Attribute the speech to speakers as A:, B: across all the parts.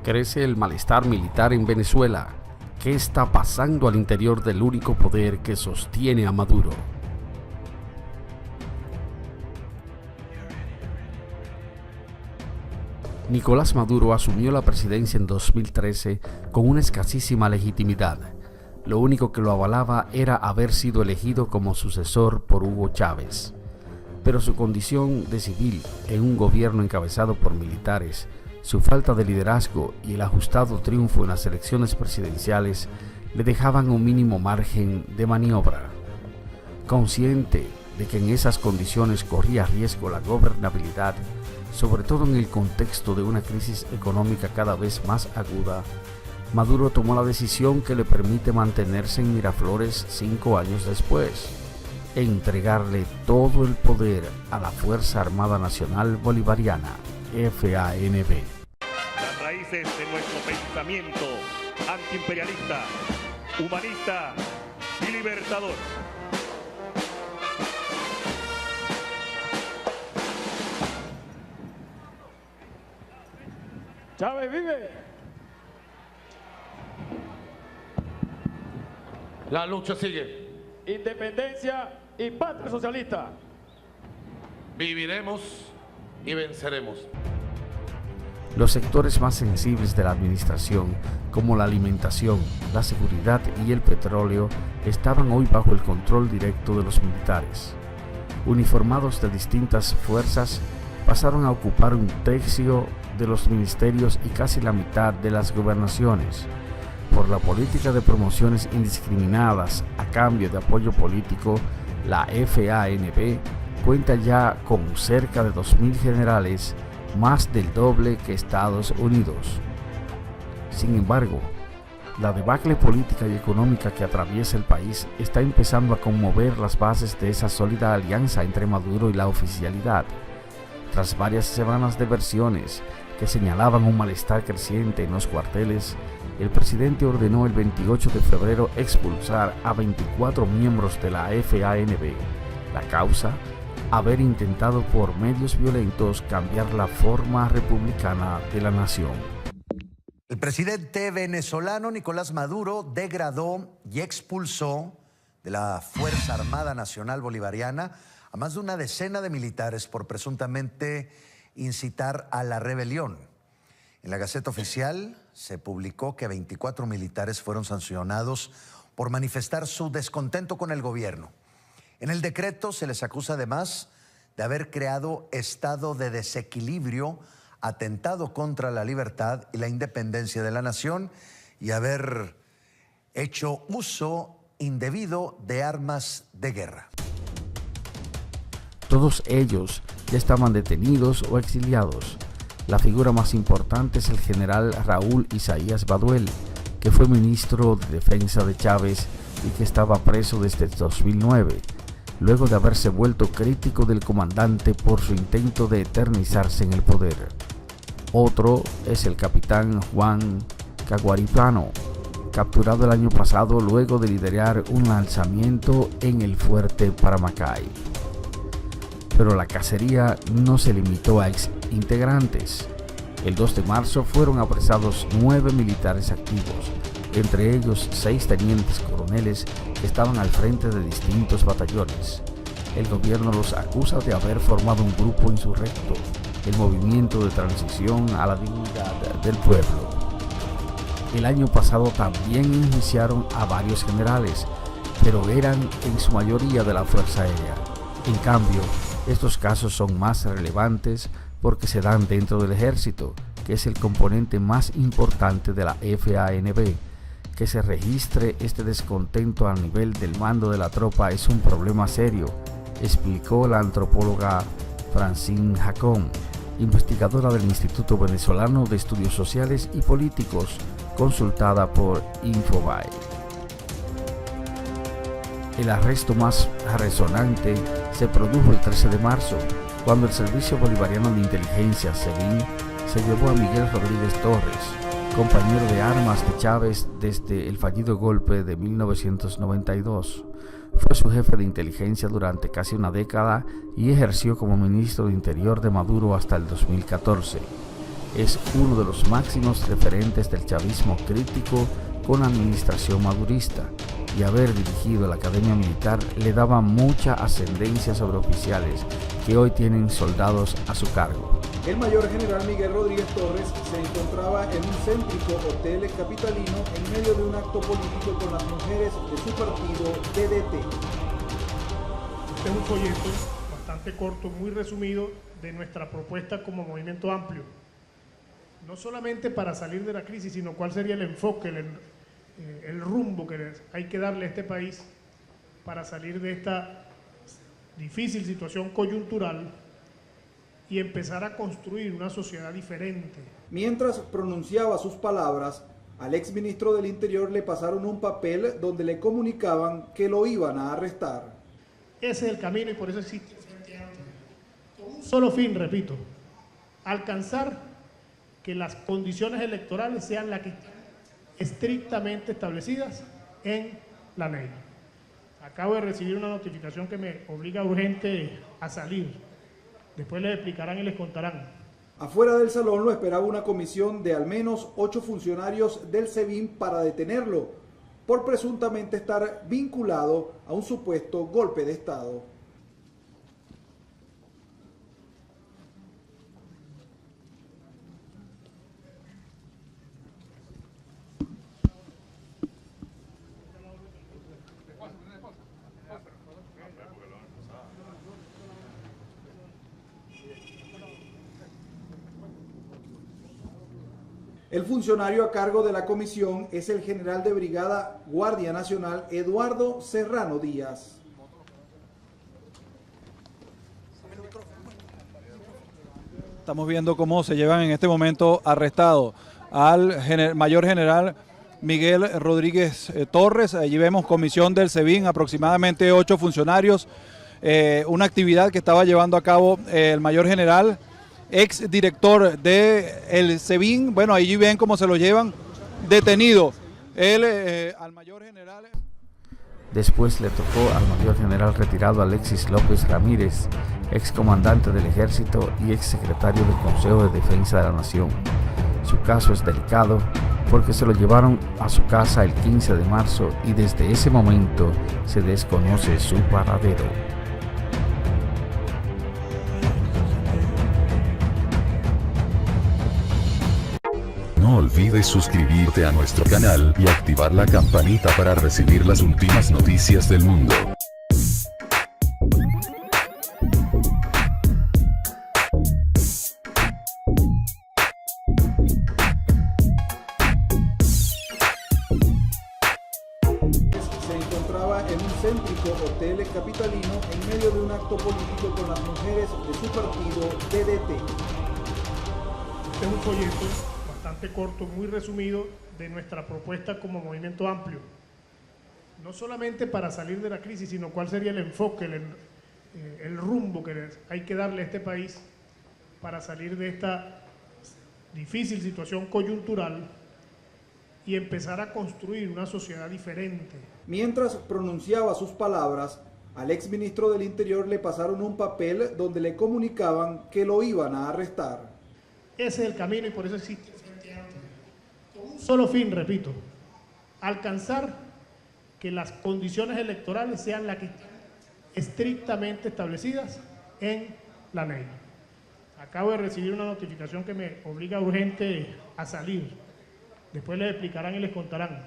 A: Crece el malestar militar en Venezuela. ¿Qué está pasando al interior del único poder que sostiene a Maduro? Nicolás Maduro asumió la presidencia en 2013 con una escasísima legitimidad. Lo único que lo avalaba era haber sido elegido como sucesor por Hugo Chávez. Pero su condición de civil en un gobierno encabezado por militares, su falta de liderazgo y el ajustado triunfo en las elecciones presidenciales le dejaban un mínimo margen de maniobra. Consciente de que en esas condiciones corría riesgo la gobernabilidad, sobre todo en el contexto de una crisis económica cada vez más aguda, Maduro tomó la decisión que le permite mantenerse en Miraflores 5 años después, e entregarle todo el poder a la Fuerza Armada Nacional Bolivariana, FANB.
B: Las raíces de nuestro pensamiento antiimperialista, humanista y libertador.
C: Chávez vive.
D: La lucha sigue.
C: Independencia y patria socialista.
D: Viviremos y venceremos.
A: Los sectores más sensibles de la administración, como la alimentación, la seguridad y el petróleo, estaban hoy bajo el control directo de los militares. Uniformados de distintas fuerzas, pasaron a ocupar un tercio de los ministerios y casi la mitad de las gobernaciones. Por la política de promociones indiscriminadas a cambio de apoyo político, la FANB cuenta ya con cerca de 2.000 generales, más del doble que Estados Unidos. Sin embargo, la debacle política y económica que atraviesa el país está empezando a conmover las bases de esa sólida alianza entre Maduro y la oficialidad. Tras varias semanas de versiones que señalaban un malestar creciente en los cuarteles, el presidente ordenó el 28 de febrero expulsar a 24 miembros de la FANB. La causa: haber intentado por medios violentos cambiar la forma republicana de la nación.
E: El presidente venezolano Nicolás Maduro degradó y expulsó de la Fuerza Armada Nacional Bolivariana a más de una decena de militares por presuntamente incitar a la rebelión. En la Gaceta Oficial se publicó que 24 militares fueron sancionados por manifestar su descontento con el gobierno. En el decreto se les acusa además de haber creado estado de desequilibrio, atentado contra la libertad y la independencia de la nación y haber hecho uso indebido de armas de guerra.
A: Todos ellos ya estaban detenidos o exiliados. La figura más importante es el general Raúl Isaías Baduel, que fue ministro de Defensa de Chávez y que estaba preso desde 2009, luego de haberse vuelto crítico del comandante por su intento de eternizarse en el poder. Otro es el capitán Juan Caguariplano, capturado el año pasado luego de liderar un lanzamiento en el fuerte Paramacay. Pero la cacería no se limitó a ex-integrantes. El 2 de marzo fueron apresados 9 militares activos, entre ellos 6 tenientes coroneles que estaban al frente de distintos batallones. El gobierno los acusa de haber formado un grupo insurrecto, el Movimiento de Transición a la Dignidad del Pueblo. El año pasado también enjuiciaron a varios generales, pero eran en su mayoría de la Fuerza Aérea. En cambio, estos casos son más relevantes porque se dan dentro del ejército, que es el componente más importante de la FANB. Que se registre este descontento a nivel del mando de la tropa es un problema serio, explicó la antropóloga Francine Jacón, investigadora del Instituto Venezolano de Estudios Sociales y Políticos, consultada por Infobae. El arresto más resonante se produjo el 13 de marzo, cuando el Servicio Bolivariano de Inteligencia, SEBIN, se llevó a Miguel Rodríguez Torres, compañero de armas de Chávez desde el fallido golpe de 1992. Fue su jefe de inteligencia durante casi una década y ejerció como ministro de Interior de Maduro hasta el 2014. es uno de los máximos referentes del chavismo crítico con la administración madurista, y haber dirigido la Academia Militar le daba mucha ascendencia sobre oficiales que hoy tienen soldados a su cargo.
F: El mayor general Miguel Rodríguez Torres se encontraba en un céntrico hotel capitalino en medio de un acto político con las mujeres de su partido DDT.
G: Este es un folleto bastante corto, muy resumido, de nuestra propuesta como Movimiento Amplio. No solamente para salir de la crisis, sino cuál sería el enfoque, el rumbo que hay que darle a este país para salir de esta difícil situación coyuntural y empezar a construir una sociedad diferente.
F: Mientras pronunciaba sus palabras, al exministro del Interior le pasaron un papel donde le comunicaban que lo iban a arrestar.
G: Ese es el camino y por eso existe el Frente Amplio. Con un solo fin, repito, alcanzar que las condiciones electorales sean las que están estrictamente establecidas en la ley. Acabo de recibir una notificación que me obliga urgente a salir. Después les explicarán y les contarán.
F: Afuera del salón lo esperaba una comisión de al menos 8 funcionarios del SEBIN para detenerlo por presuntamente estar vinculado a un supuesto golpe de Estado. El funcionario a cargo de la comisión es el general de brigada Guardia Nacional Eduardo Serrano Díaz.
H: Estamos viendo cómo se llevan en este momento arrestado al mayor general Miguel Rodríguez Torres. Allí vemos comisión del SEBIN, aproximadamente 8 funcionarios, una actividad que estaba llevando a cabo el mayor general, ex director del SEBIN. Bueno, allí ven cómo se lo llevan detenido al mayor general.
A: Después le tocó al mayor general retirado Alexis López Ramírez, ex comandante del ejército y ex secretario del Consejo de Defensa de la Nación. Su caso es delicado porque se lo llevaron a su casa el 15 de marzo y desde ese momento se desconoce su paradero.
I: No olvides suscribirte a nuestro canal y activar la campanita para recibir las últimas noticias del mundo.
F: Se encontraba en un céntrico hotel capitalino en medio de un acto político con las mujeres de su partido DDT.
G: Este es un folleto bastante corto, muy resumido, de nuestra propuesta como Movimiento Amplio. No solamente para salir de la crisis, sino cuál sería el enfoque, el rumbo que hay que darle a este país para salir de esta difícil situación coyuntural y empezar a construir una sociedad diferente.
F: Mientras pronunciaba sus palabras, al exministro del Interior le pasaron un papel donde le comunicaban que lo iban a arrestar.
G: Ese es el camino y por eso existe el Frente Amplio. Con un solo fin, repito, alcanzar que las condiciones electorales sean las que están estrictamente establecidas en la ley. Acabo de recibir una notificación que me obliga urgente a salir. Después les explicarán y les contarán.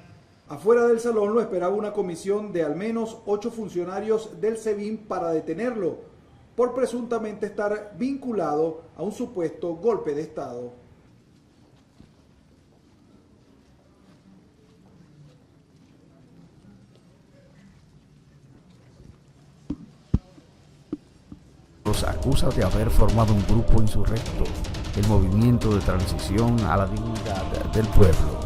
F: Afuera del salón lo esperaba una comisión de al menos 8 funcionarios del SEBIN para detenerlo por presuntamente estar vinculado a un supuesto golpe de Estado.
A: Los acusa de haber formado un grupo insurrecto, el Movimiento de Transición a la Dignidad del Pueblo.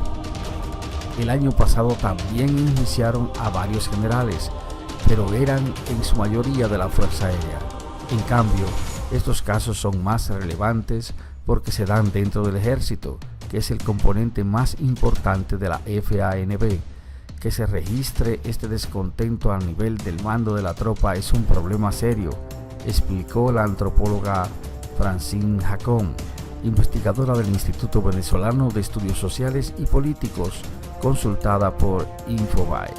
A: El año pasado también iniciaron a varios generales, pero eran en su mayoría de la Fuerza Aérea. En cambio, estos casos son más relevantes porque se dan dentro del Ejército, que es el componente más importante de la FANB. Que se registre este descontento a nivel del mando de la tropa es un problema serio, explicó la antropóloga Francine Jacón. investigadora del Instituto Venezolano de Estudios Sociales y Políticos, consultada por Infobae.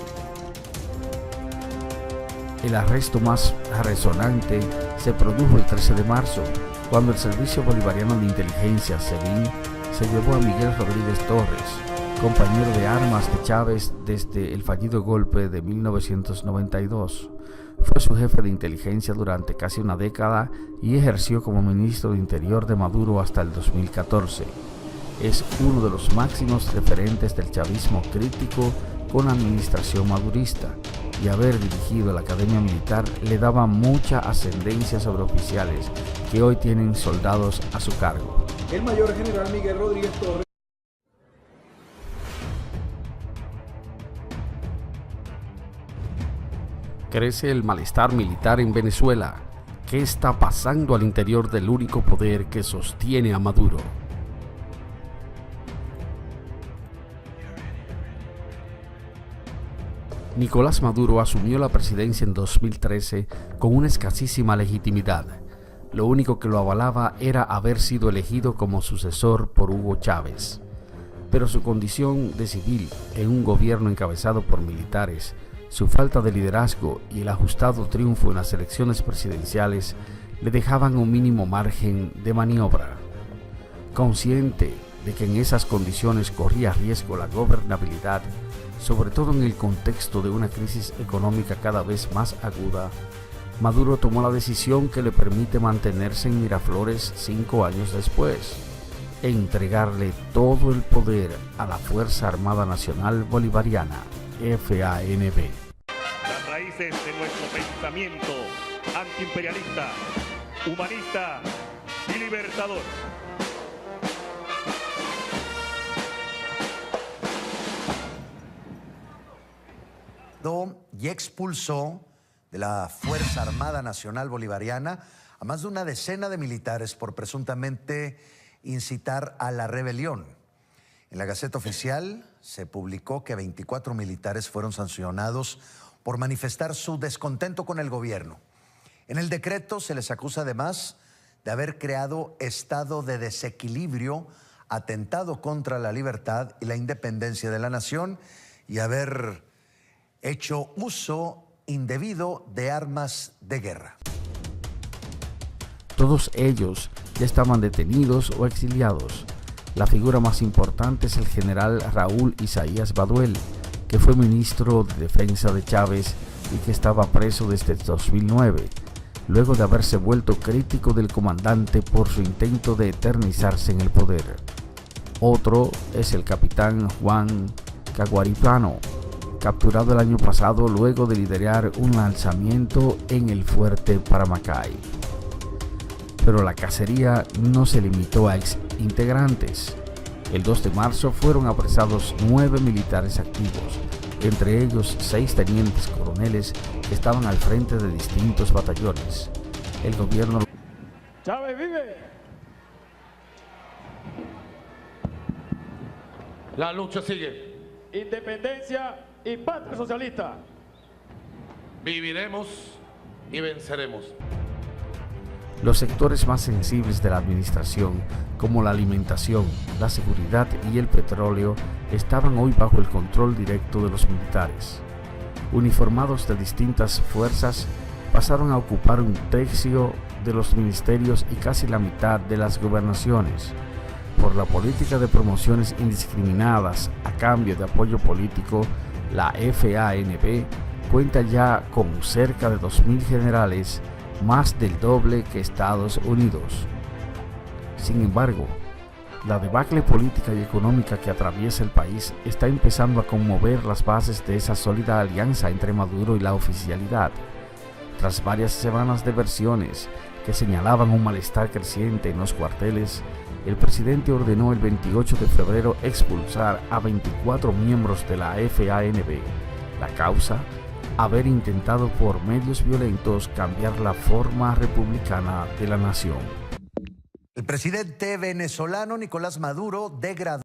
A: El arresto más resonante se produjo el 13 de marzo, cuando el Servicio Bolivariano de Inteligencia, SEBIN, se llevó a Miguel Rodríguez Torres, compañero de armas de Chávez desde el fallido golpe de 1992. Fue su jefe de inteligencia durante casi una década y ejerció como ministro de Interior de Maduro hasta el 2014. Es uno de los máximos referentes del chavismo crítico con la administración madurista, y haber dirigido la Academia Militar le daba mucha ascendencia sobre oficiales que hoy tienen soldados a su cargo.
F: El mayor general Miguel Rodríguez Torres.
A: Crece el malestar militar en Venezuela. ¿Qué está pasando al interior del único poder que sostiene a Maduro? Nicolás Maduro asumió la presidencia en 2013 con una escasísima legitimidad. Lo único que lo avalaba era haber sido elegido como sucesor por Hugo Chávez. Pero su condición de civil en un gobierno encabezado por militares, su falta de liderazgo y el ajustado triunfo en las elecciones presidenciales le dejaban un mínimo margen de maniobra. Consciente de que en esas condiciones corría riesgo la gobernabilidad, sobre todo en el contexto de una crisis económica cada vez más aguda, Maduro tomó la decisión que le permite mantenerse en Miraflores 5 años después, e entregarle todo el poder a la Fuerza Armada Nacional Bolivariana, FANB.
B: Las raíces de nuestro pensamiento antiimperialista, humanista y libertador.
E: Y expulsó de la Fuerza Armada Nacional Bolivariana a más de una decena de militares por presuntamente incitar a la rebelión. En la Gaceta Oficial se publicó que 24 militares fueron sancionados por manifestar su descontento con el gobierno. En el decreto se les acusa además de haber creado estado de desequilibrio, atentado contra la libertad y la independencia de la nación y haber hecho uso indebido de armas de guerra.
A: Todos ellos ya estaban detenidos o exiliados. La figura más importante es el general Raúl Isaías Baduel, que fue ministro de Defensa de Chávez y que estaba preso desde 2009, luego de haberse vuelto crítico del comandante por su intento de eternizarse en el poder. Otro es el capitán Juan Caguariplano, capturado el año pasado luego de liderar un lanzamiento en el fuerte Paramacay. Pero la cacería no se limitó a ex-integrantes. El 2 de marzo fueron apresados 9 militares activos, entre ellos 6 tenientes coroneles que estaban al frente de distintos batallones. El gobierno...
C: ¡Chávez vive!
D: La lucha sigue.
C: Independencia y patria socialista.
D: Viviremos y venceremos.
A: Los sectores más sensibles de la administración, como la alimentación, la seguridad y el petróleo, estaban hoy bajo el control directo de los militares. Uniformados de distintas fuerzas, pasaron a ocupar un tercio de los ministerios y casi la mitad de las gobernaciones. Por la política de promociones indiscriminadas a cambio de apoyo político, la FANB cuenta ya con cerca de 2.000 generales, más del doble que Estados Unidos. Sin embargo, la debacle política y económica que atraviesa el país está empezando a conmover las bases de esa sólida alianza entre Maduro y la oficialidad. Tras varias semanas de versiones que señalaban un malestar creciente en los cuarteles, el presidente ordenó el 28 de febrero expulsar a 24 miembros de la FANB. La causa: haber intentado por medios violentos cambiar la forma republicana de la nación.
E: El presidente venezolano Nicolás Maduro degradó